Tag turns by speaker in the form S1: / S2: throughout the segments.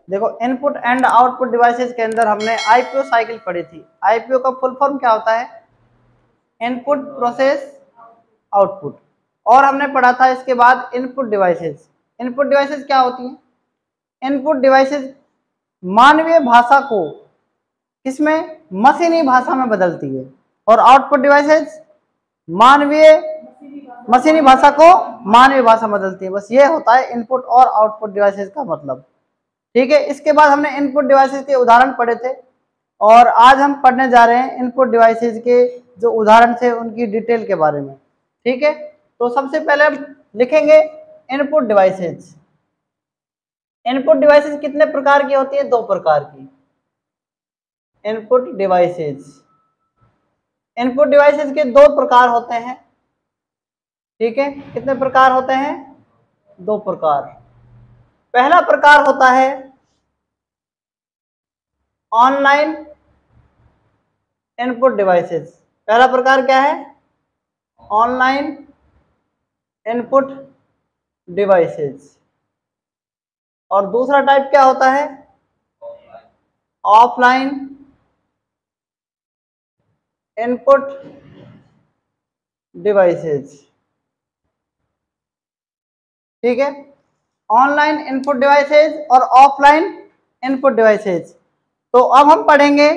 S1: देखो input and output devices के अंदर हमने आईपीओ साइकिल पढ़ी थी। आईपीओ का फुल फॉर्म क्या होता है? Input process output. और हमने पढ़ा था इसके बाद इनपुट डिवाइसेस। इनपुट डिवाइसेस क्या होती हैं? इनपुट डिवाइसेस मानवीय भाषा को किसमें, मशीनी भाषा में बदलती है। और आउटपुट डिवाइसेस मानवीय मशीनी भाषा को मानवीय भाषा में बदलती है। बस ये होता है इनपुट और आउटपुट डिवाइसेस का मतलब। ठीक है, इसके बाद हमने इनपुट डिवाइसेस के उदाहरण पढ़े थे और आज हम पढ़ने जा रहे हैं इनपुट डिवाइसेस के जो उदाहरण थे उनकी डिटेल के बारे में। ठीक है, तो सबसे पहले हम लिखेंगे इनपुट डिवाइसेस। इनपुट डिवाइसेस कितने प्रकार की होती है? 2 प्रकार की इनपुट डिवाइसेस। इनपुट डिवाइसेस के 2 प्रकार होते हैं। ठीक है, कितने प्रकार होते हैं? 2 प्रकार। पहला प्रकार होता है ऑनलाइन इनपुट डिवाइसेस। पहला प्रकार क्या है? Online input devices. और दूसरा टाइप क्या होता है? Offline input devices. ठीक है, ऑनलाइन इनपुट डिवाइसेस और ऑफलाइन इनपुट डिवाइसेस। तो अब हम पढ़ेंगे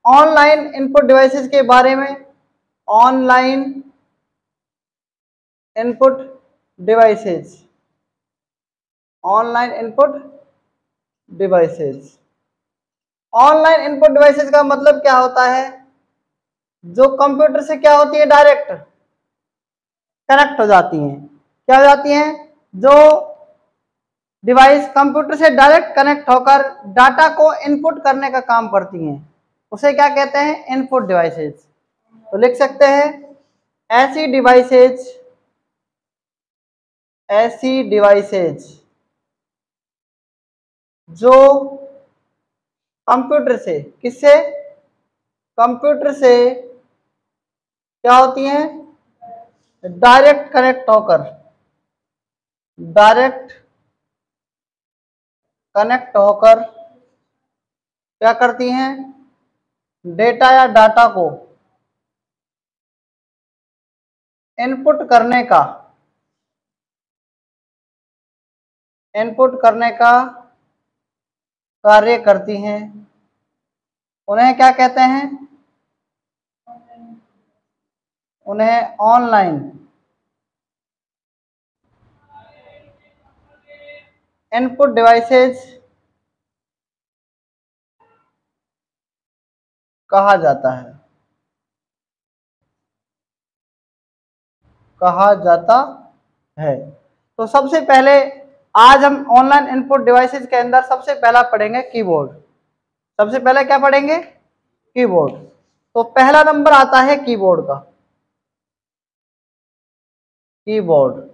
S1: ऑनलाइन इनपुट डिवाइसेस के बारे में। Online input devices, online input devices. Online input devices का मतलब क्या होता है? जो कंप्यूटर से क्या होती है, डायरेक्ट कनेक्ट हो जाती हैं। क्या हो जाती हैं? जो डिवाइस कंप्यूटर से डायरेक्ट कनेक्ट होकर डाटा को इनपुट करने का काम करती हैं, उसे क्या कहते हैं? Input devices. तो लिख सकते हैं ऐसी डिवाइसेस जो कंप्यूटर से, किससे? कंप्यूटर से क्या होती हैं? डायरेक्ट कनेक्ट होकर क्या करती हैं? डेटा या डाटा को इनपुट करने का कार्य करती हैं। उन्हें क्या कहते हैं? उन्हें ऑनलाइन इनपुट डिवाइसेस कहा जाता है। तो सबसे पहले आज हम ऑनलाइन इनपुट डिवाइसेस के अंदर सबसे पहला पढ़ेंगे कीबोर्ड। सबसे पहले क्या पढ़ेंगे? कीबोर्ड। तो पहला नंबर आता है कीबोर्ड का। कीबोर्ड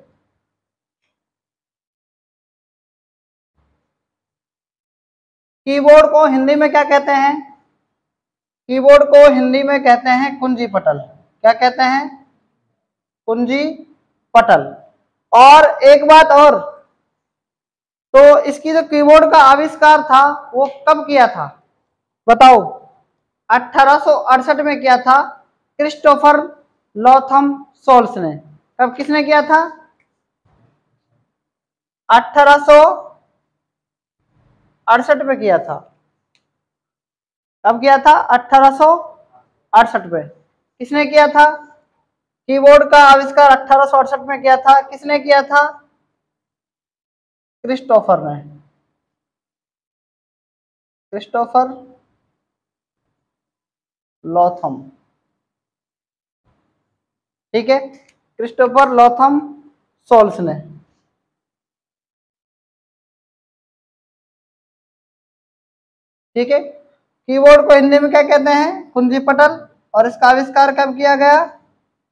S1: कीबोर्ड को हिंदी में क्या कहते हैं? कीबोर्ड को हिंदी में कहते हैं कुंजी पटल। क्या कहते हैं? कुंजी पटल। और एक बात और, तो इसकी जो कीबोर्ड का आविष्कार था वो कब किया था? बताओ। 1868 में किया था क्रिस्टोफर लॉथम सोल्स ने। कब, किसने किया था? 1868 में किया था। कब किया था? 1868 में। किसने किया था? कीबोर्ड का आविष्कार 1868 में किया था। किसने किया था? क्रिस्टोफर ने। क्रिस्टोफर लॉथम। ठीक है, क्रिस्टोफर लॉथम सोल्स ने। ठीक है, कीबोर्ड को हिंदी में क्या कहते हैं? कुंजी पटल। और इसका आविष्कार कब किया गया?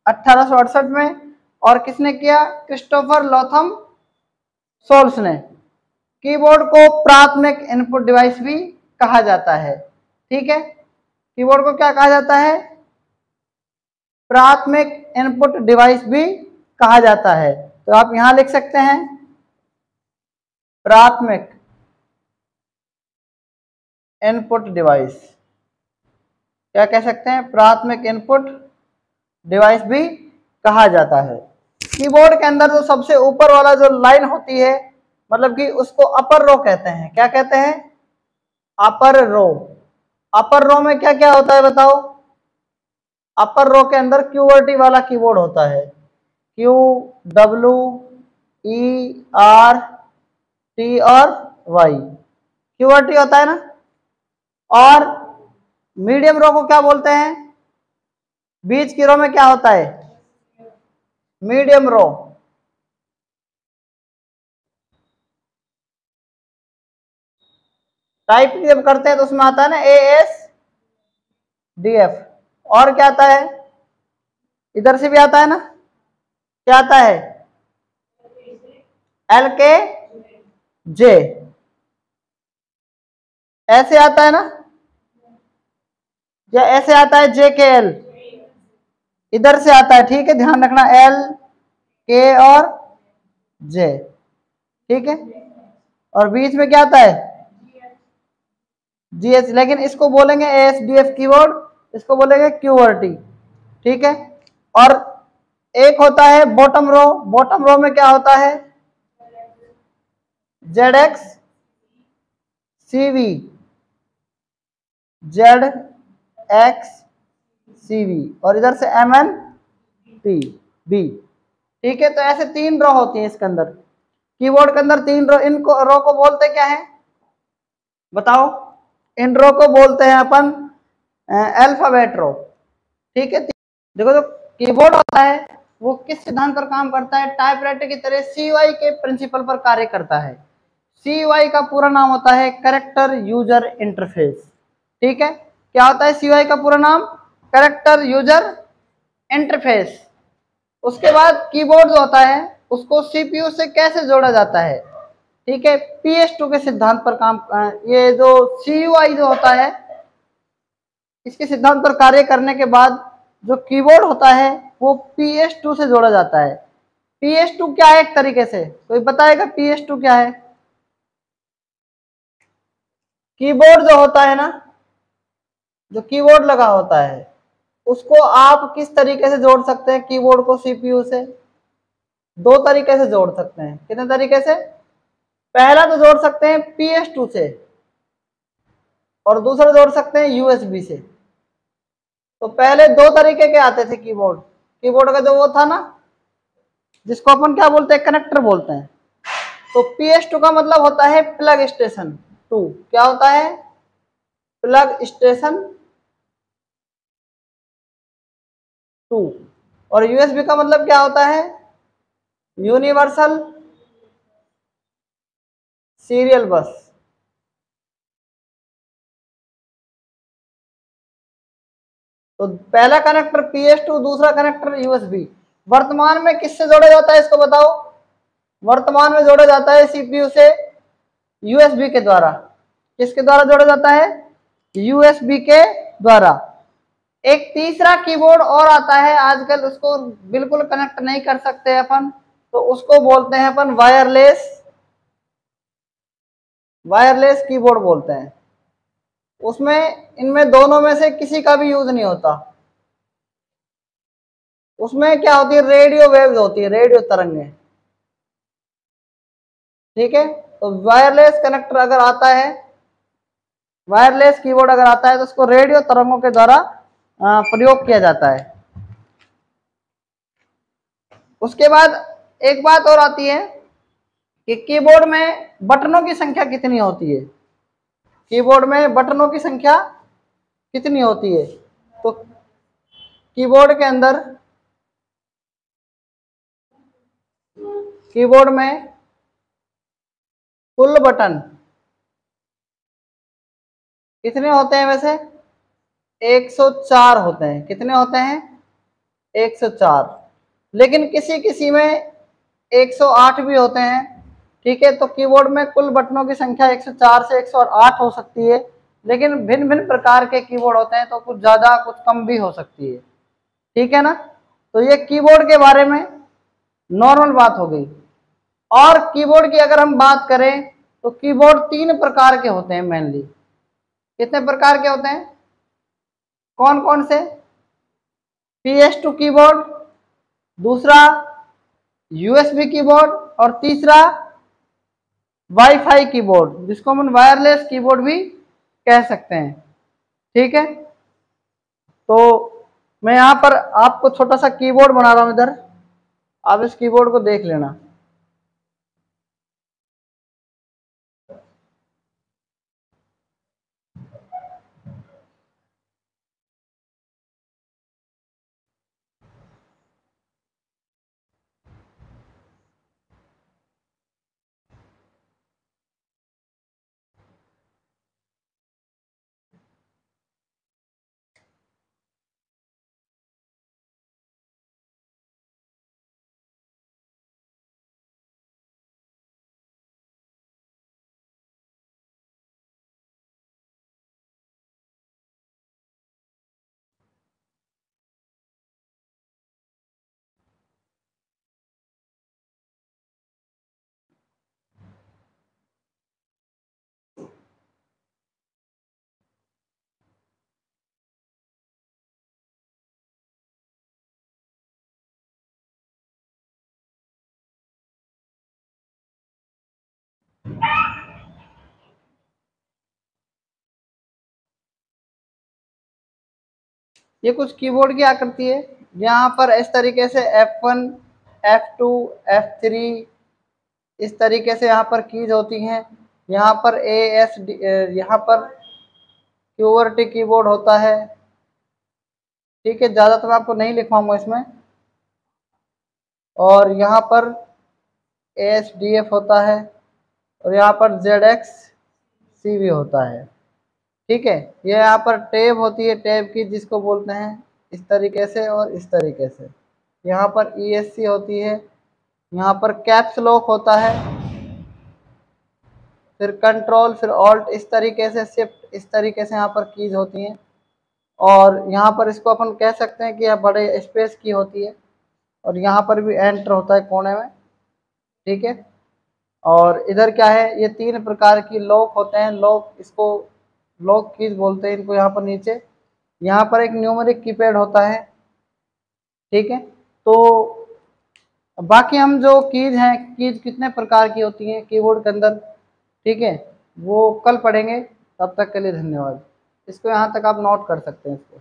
S1: 1868 में। और किसने किया? क्रिस्टोफर लॉथम सोल्स ने। कीबोर्ड को प्राथमिक इनपुट डिवाइस भी कहा जाता है। ठीक है, कीबोर्ड को क्या कहा जाता है? प्राथमिक इनपुट डिवाइस भी कहा जाता है। तो आप यहां लिख सकते हैं प्राथमिक इनपुट डिवाइस, क्या कह सकते हैं, प्राथमिक इनपुट डिवाइस भी कहा जाता है। कीबोर्ड के अंदर जो सबसे ऊपर वाला जो लाइन होती है, मतलब कि उसको अपर रो कहते हैं। क्या कहते हैं? अपर रो। अपर रो में क्या क्या होता है बताओ? अपर रो के अंदर QWERTY वाला कीबोर्ड होता है, QWERTY और Y, QWERTY होता है ना। और मीडियम रो को क्या बोलते हैं? बीच की रो में क्या होता है? मीडियम रो। टाइप जब करते हैं तो उसमें आता है ना ASDF। और क्या आता है? इधर से भी आता है ना, क्या आता है? LKJ, ऐसे आता है ना, या ऐसे आता है JKL, इधर से आता है। ठीक है, ध्यान रखना, LK और J। ठीक है, और बीच में क्या आता है? GH, लेकिन इसको बोलेंगे ASDF कीबोर्ड, इसको बोलेंगे QWERTY। ठीक है, और एक होता है बॉटम रो। बॉटम रो में क्या होता है? ZXCV, ZXCV, और इधर से MNPB। ठीक है, तो ऐसे 3 रो होती है इसके अंदर। कीबोर्ड के अंदर 3 रो, इन रो को बोलते क्या है बताओ? इन रो को बोलते हैं अपन अल्फाबेट रो। ठीक है, देखो जो कीबोर्ड होता है वो किस सिद्धांत पर काम करता है? टाइपराइटर की तरह CUI के प्रिंसिपल पर कार्य करता है। CUI का पूरा नाम होता है कैरेक्टर यूजर इंटरफेस। ठीक है, क्या होता है CUI का पूरा नाम? Character user interface. उसके बाद कीबोर्ड जो होता है उसको CPU से कैसे जोड़ा जाता है? ठीक है, PS2 के सिद्धांत पर काम, ये जो CUI जो होता है इसके सिद्धांत पर कार्य करने के बाद जो कीबोर्ड होता है वो PS2 से जोड़ा जाता है। PS2 क्या है? एक तरीके से कोई बताएगा PS2 क्या है? कीबोर्ड जो होता है ना, जो कीबोर्ड लगा होता है उसको आप किस तरीके से जोड़ सकते हैं? कीबोर्ड को CPU से 2 तरीके से जोड़ सकते हैं। कितने तरीके से? पहला तो जोड़ सकते हैं PS2 से, और दूसरा जोड़ सकते हैं USB से। तो पहले 2 तरीके के आते थे कीबोर्ड। कीबोर्ड का जो वो था ना, जिसको अपन क्या बोलते हैं? कनेक्टर बोलते हैं। तो PS2 का मतलब होता है प्लग स्टेशन 2। क्या होता है? Plug station 2। और USB का मतलब क्या होता है? यूनिवर्सल सीरियल बस। तो पहला कनेक्टर PS2, दूसरा कनेक्टर USB। वर्तमान में किससे जोड़ा जाता है इसको बताओ? वर्तमान में जोड़ा जाता है CPU से USB के द्वारा। किसके द्वारा जोड़ा जाता है? USB के द्वारा। एक तीसरा कीबोर्ड और आता है आजकल, उसको बिल्कुल कनेक्ट नहीं कर सकते अपन, तो उसको बोलते हैं अपन वायरलेस कीबोर्ड बोलते हैं। उसमें इनमें दोनों में से किसी का भी यूज नहीं होता। उसमें क्या होती है? रेडियो वेव्स होती है, रेडियो तरंगें। ठीक है, तो वायरलेस कनेक्टर अगर आता है, वायरलेस कीबोर्ड अगर आता है तो उसको रेडियो तरंगों के द्वारा प्रयोग किया जाता है। उसके बाद एक बात और आती है कि कीबोर्ड में बटनों की संख्या कितनी होती है? कीबोर्ड में बटनों की संख्या कितनी होती है? तो कीबोर्ड में कुल बटन कितने होते हैं वैसे? 104 होते हैं। कितने होते हैं? 104। लेकिन किसी किसी में 108 भी होते हैं। ठीक है, तो कीबोर्ड में कुल बटनों की संख्या 104 से 108 हो सकती है। लेकिन भिन्न भिन्न प्रकार के कीबोर्ड होते हैं, तो कुछ ज़्यादा कुछ कम भी हो सकती है। ठीक है ना, तो ये कीबोर्ड के बारे में नॉर्मल बात हो गई। और कीबोर्ड की अगर हम बात करें तो कीबोर्ड 3 प्रकार के होते हैं मेनली। कितने प्रकार के होते हैं? कौन कौन से? PS2 कीबोर्ड, दूसरा USB कीबोर्ड, और तीसरा वाईफाई कीबोर्ड, जिसको हम वायरलेस कीबोर्ड भी कह सकते हैं। ठीक है, तो मैं यहाँ पर आपको छोटा सा कीबोर्ड बना रहा हूँ इधर, आप इस कीबोर्ड को देख लेना। ये कुछ कीबोर्ड की आकृति है। यहाँ पर इस तरीके से F1, F2, F3 इस तरीके से यहाँ पर कीज होती हैं। यहाँ पर यहाँ पर QWERTY कीबोर्ड होता है। ठीक है, ज़्यादा तो मैं आपको नहीं लिखवाऊंगा इसमें। और यहाँ पर ASDF होता है, और यहाँ पर ZXC भी होता है। ठीक है, ये यहाँ पर टैब होती है, टैब की जिसको बोलते हैं इस तरीके से और इस तरीके से। यहाँ पर ESC होती है, यहाँ पर कैप्स लॉक होता है, फिर कंट्रोल, फिर ऑल्ट, इस तरीके से शिफ्ट, इस तरीके से यहाँ पर कीज होती हैं। और यहाँ पर इसको अपन कह सकते हैं कि यह बड़े स्पेस की होती है। और यहाँ पर भी एंटर होता है कोने में। ठीक है, और इधर क्या है, ये 3 प्रकार की लॉक होते हैं। लॉक, इसको लॉक कीज बोलते हैं इनको। यहाँ पर नीचे यहाँ पर एक न्यूमेरिक कीपैड होता है। ठीक है, तो बाकी हम जो कीज हैं, कीज कितने प्रकार की होती हैं कीबोर्ड के अंदर, ठीक है, वो कल पढ़ेंगे। तब तक के लिए धन्यवाद। इसको यहाँ तक आप नोट कर सकते हैं इसको।